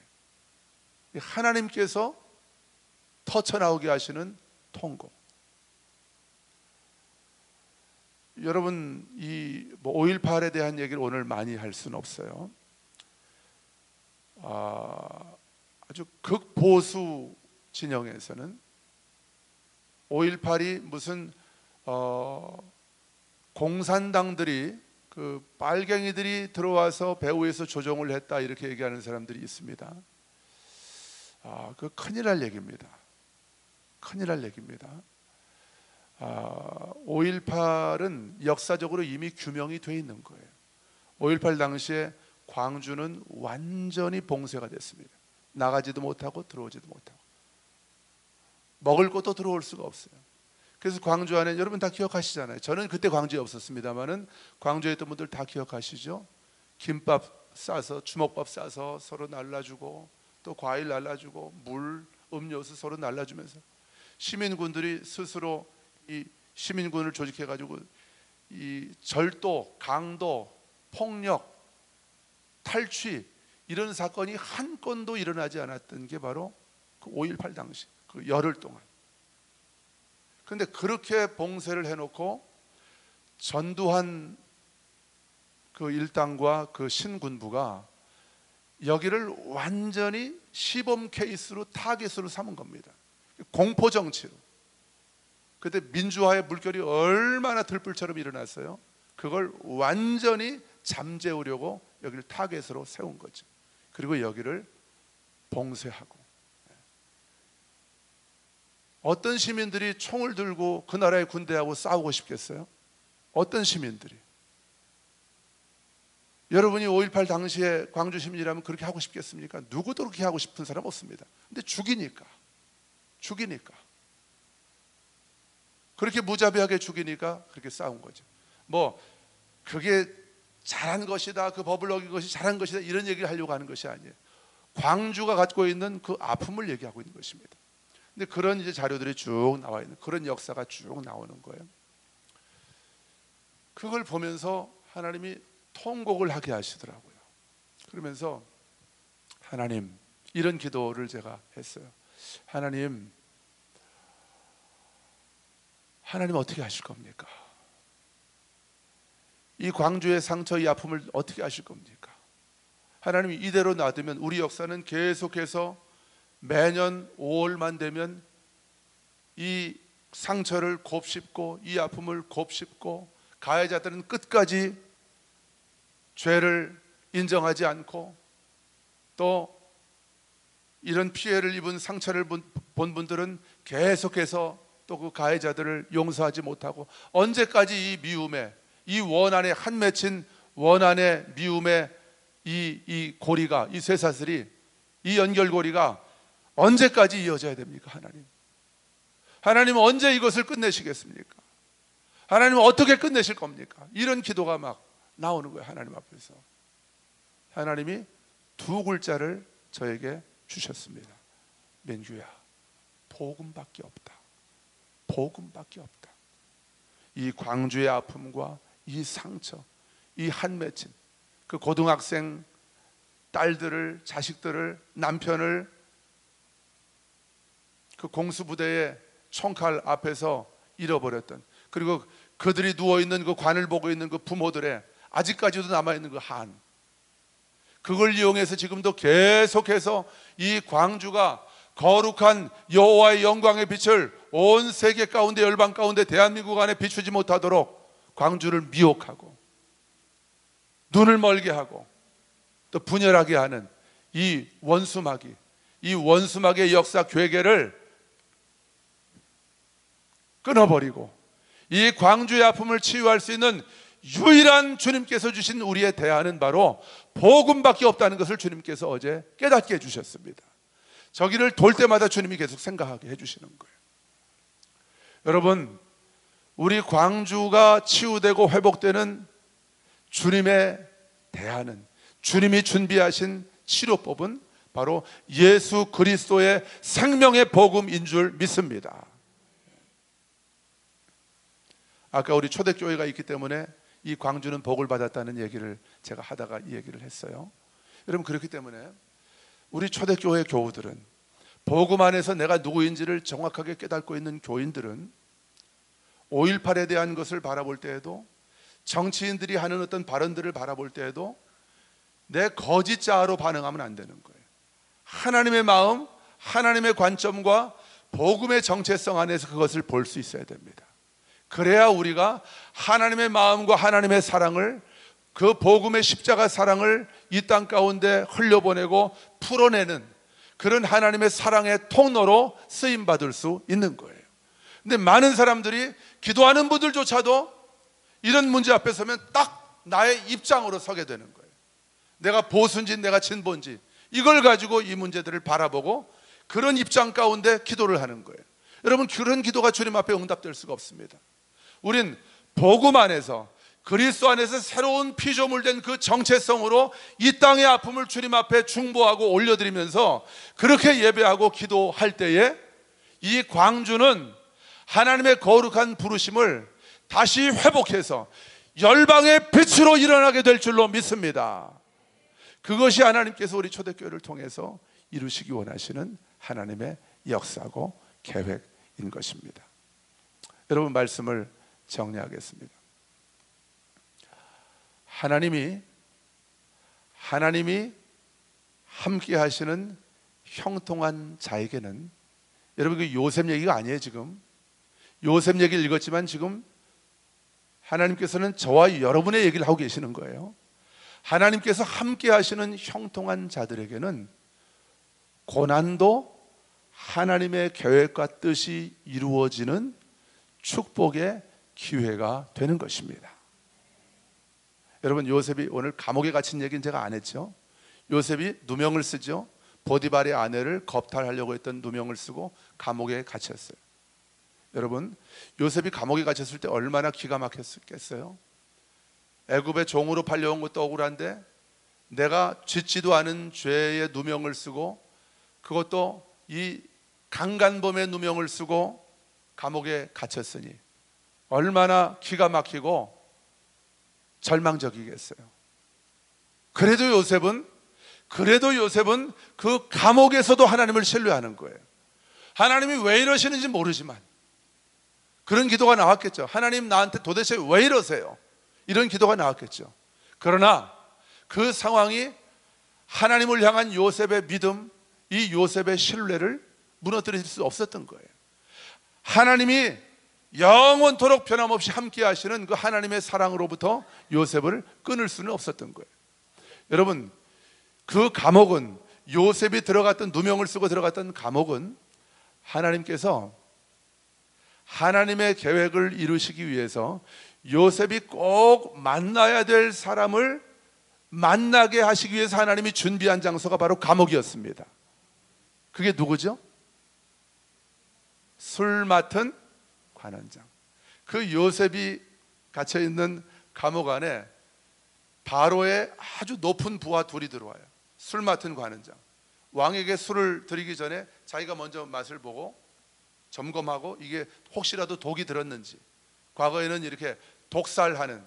하나님께서 터쳐나오게 하시는 통곡. 여러분, 이 5.18에 대한 얘기를 오늘 많이 할 수는 없어요. 아주 극보수 진영에서는 5.18이 무슨 공산당들이 그 빨갱이들이 들어와서 배후에서 조종을 했다 이렇게 얘기하는 사람들이 있습니다. 그 큰일 날 얘기입니다. 큰일 날 얘기입니다. 5.18은 역사적으로 이미 규명이 돼 있는 거예요. 5.18 당시에 광주는 완전히 봉쇄가 됐습니다. 나가지도 못하고 들어오지도 못하고 먹을 것도 들어올 수가 없어요. 그래서 광주 안에 여러분 다 기억하시잖아요. 저는 그때 광주에 없었습니다만은 광주에 있던 분들 다 기억하시죠? 김밥 싸서 주먹밥 싸서 서로 날라주고 또 과일 날라주고 물, 음료수 서로 날라주면서 시민군들이 스스로 이 시민군을 조직해 가지고 이 절도, 강도, 폭력, 탈취 이런 사건이 한 건도 일어나지 않았던 게 바로 그 5.18 당시 그 열흘 동안. 그런데 그렇게 봉쇄를 해놓고 전두환 그 일당과 그 신군부가 여기를 완전히 시범 케이스로 타겟으로 삼은 겁니다. 공포 정치로. 그때 민주화의 물결이 얼마나 들불처럼 일어났어요. 그걸 완전히 잠재우려고 여기를 타겟으로 세운 거죠. 그리고 여기를 봉쇄하고. 어떤 시민들이 총을 들고 그 나라의 군대하고 싸우고 싶겠어요? 어떤 시민들이? 여러분이 5.18 당시에 광주 시민이라면 그렇게 하고 싶겠습니까? 누구도 그렇게 하고 싶은 사람 없습니다. 근데 죽이니까 그렇게 무자비하게 죽이니까 그렇게 싸운 거죠. 뭐 그게 잘한 것이다, 그 법을 어긴 것이 잘한 것이다 이런 얘기를 하려고 하는 것이 아니에요. 광주가 갖고 있는 그 아픔을 얘기하고 있는 것입니다. 근데 그런 이제 자료들이 쭉 나와 있는, 그런 역사가 쭉 나오는 거예요. 그걸 보면서 하나님이 통곡을 하게 하시더라고요. 그러면서 하나님, 이런 기도를 제가 했어요. 하나님 어떻게 하실 겁니까? 이 광주의 상처, 이 아픔을 어떻게 하실 겁니까? 하나님이 이대로 놔두면 우리 역사는 계속해서 매년 5월만 되면 이 상처를 곱씹고 이 아픔을 곱씹고 가해자들은 끝까지 죄를 인정하지 않고 또 이런 피해를 입은 상처를 본 분들은 계속해서 또 그 가해자들을 용서하지 못하고 언제까지 이 미움에, 이 원한에 한 맺힌 원한의 미움의 이 고리가, 이 쇠사슬이, 이 연결고리가 언제까지 이어져야 됩니까? 하나님은 언제 이것을 끝내시겠습니까? 하나님은 어떻게 끝내실 겁니까? 이런 기도가 막 나오는 거예요. 하나님 앞에서. 하나님이 두 글자를 저에게 주셨습니다. 민규야, 복음밖에 없다. 복음밖에 없다. 이 광주의 아픔과 이 상처, 이 한 맺힌 그 고등학생 딸들을, 자식들을, 남편을 그 공수부대의 총칼 앞에서 잃어버렸던, 그리고 그들이 누워있는 그 관을 보고 있는 그 부모들의 아직까지도 남아있는 그 한, 그걸 이용해서 지금도 계속해서 이 광주가 거룩한 여호와의 영광의 빛을 온 세계 가운데, 열방 가운데 대한민국 안에 비추지 못하도록 광주를 미혹하고 눈을 멀게 하고 또 분열하게 하는 이 원수마귀, 이 원수마귀의 역사 괴계를 끊어버리고 이 광주의 아픔을 치유할 수 있는 유일한 주님께서 주신 우리의 대안은 바로 복음밖에 없다는 것을 주님께서 어제 깨닫게 해주셨습니다. 저기를 돌 때마다 주님이 계속 생각하게 해주시는 거예요. 여러분, 우리 광주가 치유되고 회복되는 주님의 대안은, 주님이 준비하신 치료법은 바로 예수 그리스도의 생명의 복음인 줄 믿습니다. 아까 우리 초대교회가 있기 때문에 이 광주는 복을 받았다는 얘기를 제가 하다가 이 얘기를 했어요. 여러분, 그렇기 때문에 우리 초대교회 교우들은, 복음 안에서 내가 누구인지를 정확하게 깨닫고 있는 교인들은 5.18에 대한 것을 바라볼 때에도, 정치인들이 하는 어떤 발언들을 바라볼 때에도 내 거짓자아로 반응하면 안 되는 거예요. 하나님의 마음, 하나님의 관점과 복음의 정체성 안에서 그것을 볼 수 있어야 됩니다. 그래야 우리가 하나님의 마음과 하나님의 사랑을, 그 복음의 십자가 사랑을 이 땅 가운데 흘려보내고 풀어내는 그런 하나님의 사랑의 통로로 쓰임받을 수 있는 거예요. 근데 많은 사람들이, 기도하는 분들조차도 이런 문제 앞에 서면 딱 나의 입장으로 서게 되는 거예요. 내가 보수인지 내가 진보인지 이걸 가지고 이 문제들을 바라보고 그런 입장 가운데 기도를 하는 거예요. 여러분, 그런 기도가 주님 앞에 응답될 수가 없습니다. 우린 복음 안에서, 그리스도 안에서 새로운 피조물된 그 정체성으로 이 땅의 아픔을 주님 앞에 중보하고 올려드리면서 그렇게 예배하고 기도할 때에 이 광주는 하나님의 거룩한 부르심을 다시 회복해서 열방의 빛으로 일어나게 될 줄로 믿습니다. 그것이 하나님께서 우리 초대교회를 통해서 이루시기 원하시는 하나님의 역사고 계획인 것입니다. 여러분, 말씀을 정리하겠습니다. 하나님이 함께 하시는 형통한 자에게는, 여러분, 그 요셉 얘기가 아니에요. 지금 요셉 얘기를 읽었지만 지금 하나님께서는 저와 여러분의 얘기를 하고 계시는 거예요. 하나님께서 함께 하시는 형통한 자들에게는 고난도 하나님의 계획과 뜻이 이루어지는 축복의 기회가 되는 것입니다. 여러분, 요셉이 오늘 감옥에 갇힌 얘기는 제가 안 했죠. 요셉이 누명을 쓰죠. 보디발의 아내를 겁탈하려고 했던 누명을 쓰고 감옥에 갇혔어요. 여러분, 요셉이 감옥에 갇혔을 때 얼마나 기가 막혔겠어요. 애굽의 종으로 팔려온 것도 억울한데 내가 짓지도 않은 죄의 누명을 쓰고, 그것도 이 강간범의 누명을 쓰고 감옥에 갇혔으니 얼마나 기가 막히고 절망적이겠어요. 그래도 요셉은 그 감옥에서도 하나님을 신뢰하는 거예요. 하나님이 왜 이러시는지 모르지만 그런 기도가 나왔겠죠. 하나님, 나한테 도대체 왜 이러세요? 이런 기도가 나왔겠죠. 그러나 그 상황이 하나님을 향한 요셉의 믿음, 이 요셉의 신뢰를 무너뜨릴 수 없었던 거예요. 하나님이 영원토록 변함없이 함께 하시는 그 하나님의 사랑으로부터 요셉을 끊을 수는 없었던 거예요. 여러분, 그 감옥은, 요셉이 들어갔던, 누명을 쓰고 들어갔던 감옥은 하나님께서 하나님의 계획을 이루시기 위해서 요셉이 꼭 만나야 될 사람을 만나게 하시기 위해서 하나님이 준비한 장소가 바로 감옥이었습니다. 그게 누구죠? 술 맡은 관원장. 그 요셉이 갇혀있는 감옥 안에 바로의 아주 높은 부하 둘이 들어와요. 술 맡은 관원장. 왕에게 술을 드리기 전에 자기가 먼저 맛을 보고 점검하고 이게 혹시라도 독이 들었는지, 과거에는 이렇게 독살하는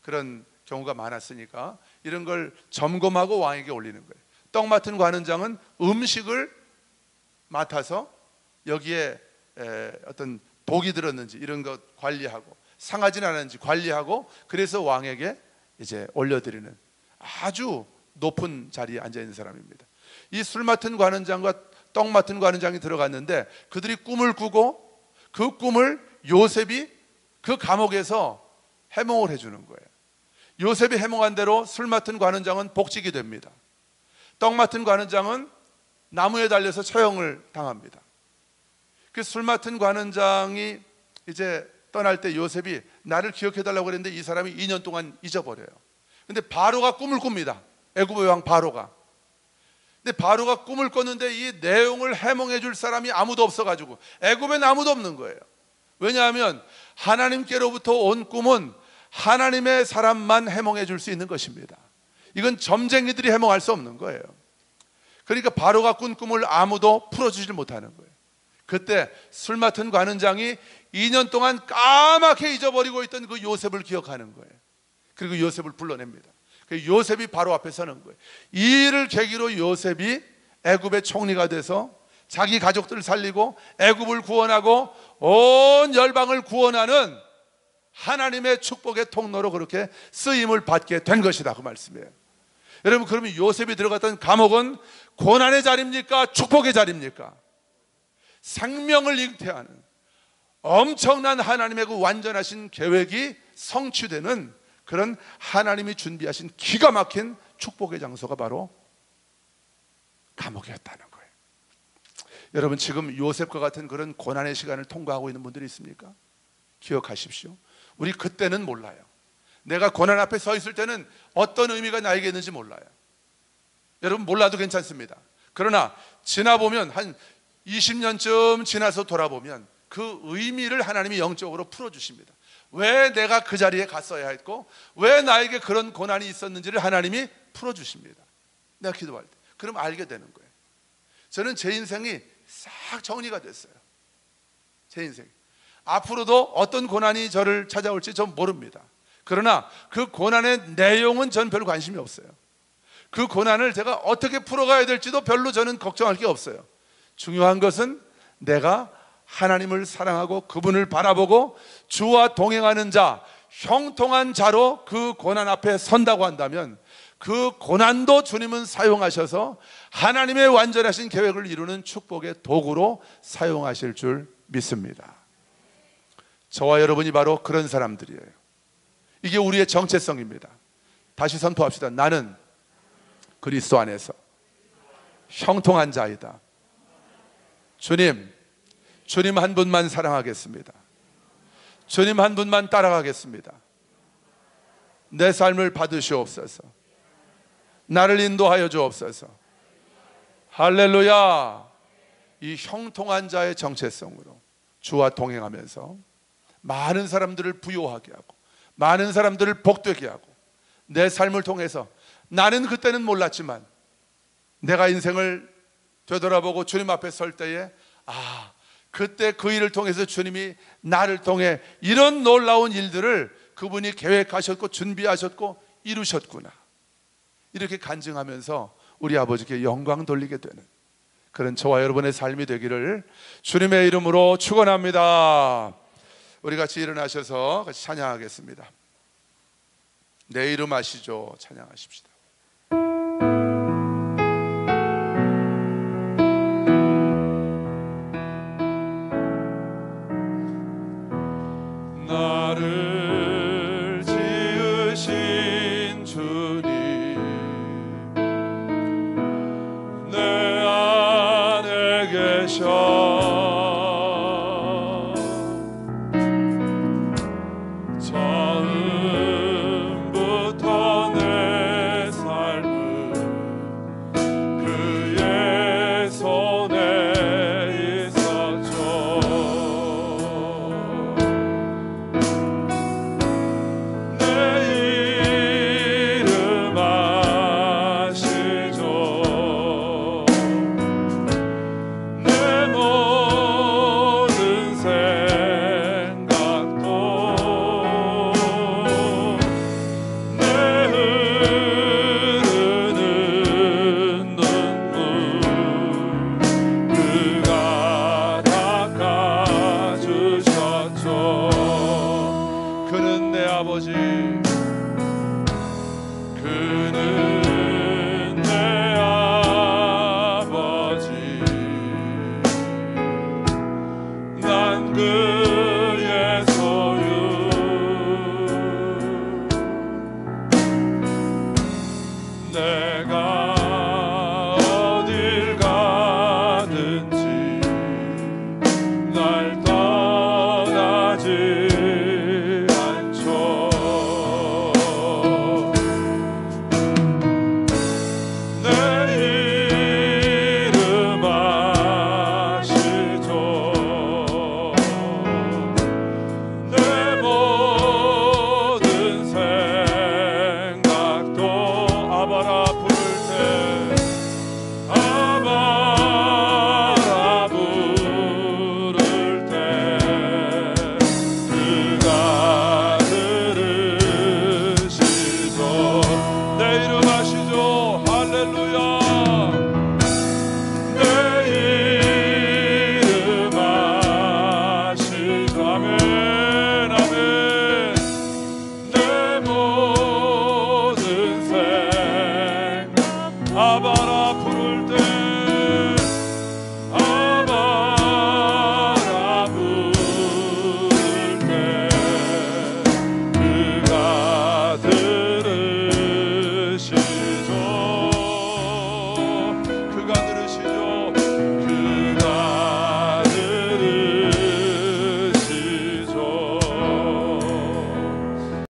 그런 경우가 많았으니까 이런 걸 점검하고 왕에게 올리는 거예요. 떡 맡은 관원장은 음식을 맡아서 여기에 어떤 독이 들었는지 이런 것 관리하고, 상하진 않았는지 관리하고, 그래서 왕에게 이제 올려드리는 아주 높은 자리에 앉아 있는 사람입니다. 이 술 맡은 관원장과 떡 맡은 관원장이 들어갔는데 그들이 꿈을 꾸고 그 꿈을 요셉이 그 감옥에서 해몽을 해주는 거예요. 요셉이 해몽한 대로 술 맡은 관원장은 복직이 됩니다. 떡 맡은 관원장은 나무에 달려서 처형을 당합니다. 그 술 맡은 관원장이 이제 떠날 때 요셉이 나를 기억해달라고 그랬는데 이 사람이 2년 동안 잊어버려요. 근데 바로가 꿈을 꿉니다. 애굽의 왕 바로가. 근데 바로가 꿈을 꿨는데 이 내용을 해몽해 줄 사람이 아무도 없어가지고 애굽엔 아무도 없는 거예요. 왜냐하면 하나님께로부터 온 꿈은 하나님의 사람만 해몽해 줄 수 있는 것입니다. 이건 점쟁이들이 해몽할 수 없는 거예요. 그러니까 바로가 꾼 꿈을 아무도 풀어주질 못하는 거예요. 그때 술 맡은 관원장이 2년 동안 까맣게 잊어버리고 있던 그 요셉을 기억하는 거예요. 그리고 요셉을 불러냅니다. 요셉이 바로 앞에 서는 거예요. 이 일을 계기로 요셉이 애굽의 총리가 돼서 자기 가족들을 살리고 애굽을 구원하고 온 열방을 구원하는 하나님의 축복의 통로로 그렇게 쓰임을 받게 된 것이다, 그 말씀이에요. 여러분, 그러면 요셉이 들어갔던 감옥은 고난의 자리입니까? 축복의 자리입니까? 생명을 잉태하는 엄청난 하나님의 그 완전하신 계획이 성취되는 그런 하나님이 준비하신 기가 막힌 축복의 장소가 바로 감옥이었다는 거예요. 여러분, 지금 요셉과 같은 그런 고난의 시간을 통과하고 있는 분들이 있습니까? 기억하십시오. 우리 그때는 몰라요. 내가 고난 앞에 서 있을 때는 어떤 의미가 나에게 있는지 몰라요. 여러분, 몰라도 괜찮습니다. 그러나 지나보면 한 20년쯤 지나서 돌아보면 그 의미를 하나님이 영적으로 풀어주십니다. 왜 내가 그 자리에 갔어야 했고 왜 나에게 그런 고난이 있었는지를 하나님이 풀어주십니다. 내가 기도할 때 그럼 알게 되는 거예요. 저는 제 인생이 싹 정리가 됐어요. 제 인생. 앞으로도 어떤 고난이 저를 찾아올지 전 모릅니다. 그러나 그 고난의 내용은 전 별 관심이 없어요. 그 고난을 제가 어떻게 풀어가야 될지도 별로 저는 걱정할 게 없어요. 중요한 것은 내가 하나님을 사랑하고 그분을 바라보고 주와 동행하는 자, 형통한 자로 그 고난 앞에 선다고 한다면 그 고난도 주님은 사용하셔서 하나님의 완전하신 계획을 이루는 축복의 도구로 사용하실 줄 믿습니다. 저와 여러분이 바로 그런 사람들이에요. 이게 우리의 정체성입니다. 다시 선포합시다. 나는 그리스도 안에서 형통한 자이다. 주님 한 분만 사랑하겠습니다. 주님 한 분만 따라가겠습니다. 내 삶을 받으시옵소서. 나를 인도하여 주옵소서. 할렐루야. 이 형통한 자의 정체성으로 주와 동행하면서 많은 사람들을 부요하게 하고 많은 사람들을 복되게 하고 내 삶을 통해서 나는 그때는 몰랐지만 내가 인생을 되돌아보고 주님 앞에 설 때에 그때 그 일을 통해서 주님이 나를 통해 이런 놀라운 일들을 그분이 계획하셨고 준비하셨고 이루셨구나, 이렇게 간증하면서 우리 아버지께 영광 돌리게 되는 그런 저와 여러분의 삶이 되기를 주님의 이름으로 축원합니다. 우리 같이 일어나셔서 같이 찬양하겠습니다. 내 이름 아시죠? 찬양하십시다. 나를 지으신 주님, 내 안에 계셔